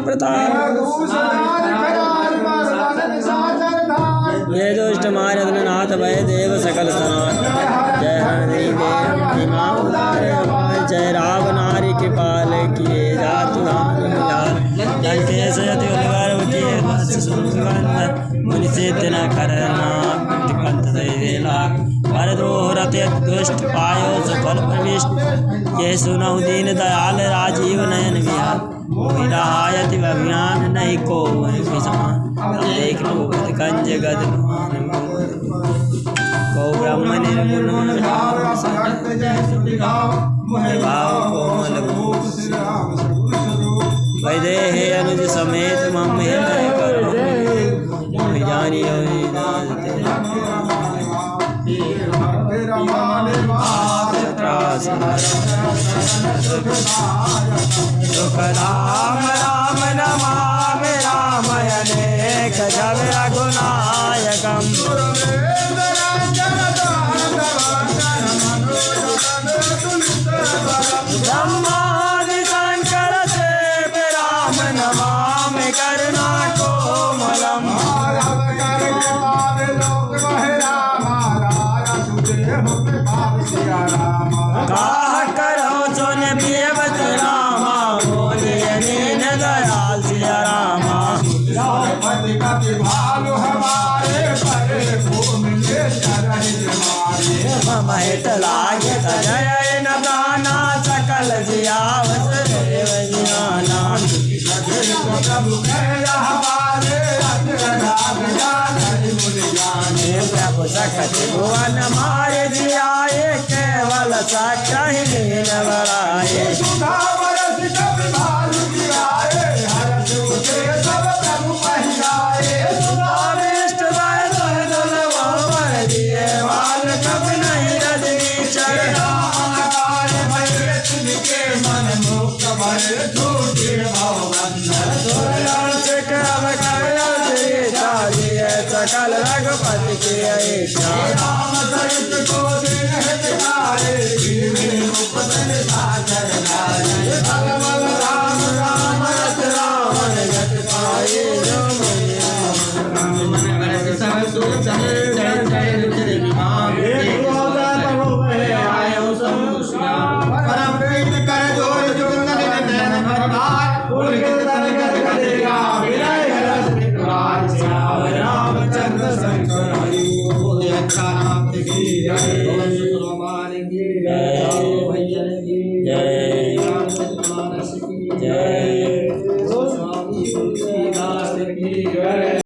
प्रताप जय दुष्ट मारद नाथ भय देव सकल सनाथ जय हरि देव उदार जय राव नारी कृपाल किए जातु मुनि सिद्ध न करना पंथ परद्रोह रते दुष्ट पायो सफल प्रविष्ट ये सुनहु दीन दयाल राजीव नयन विहार मोहि रहायति अभियान नहीं को समान देख लो कंज गद को ब्रह्म निर्गुण भाव कोमल वैदेहे अनुज समेत मम हृदय करो जानी सुख राम राम नमामि रामयनेक जव रघुनायकम् ब्रह्मादि शंकर देव राम नमामि करुणा कोमलम् काह करो सुन पियवत रामा बोलिए दीन दयाल सिया रामा मम हित लागे जय न गाना सकल जियावत देव जियाना प्रभु सकत भुवन मारे जियाए केवल सकहि दीन बड़ाए इष्ट दिए वाल कब नहीं रजनी चढ़ा सकल रघुपति की राम सहित को दिन राम राम रत रावण जत पाए जय जय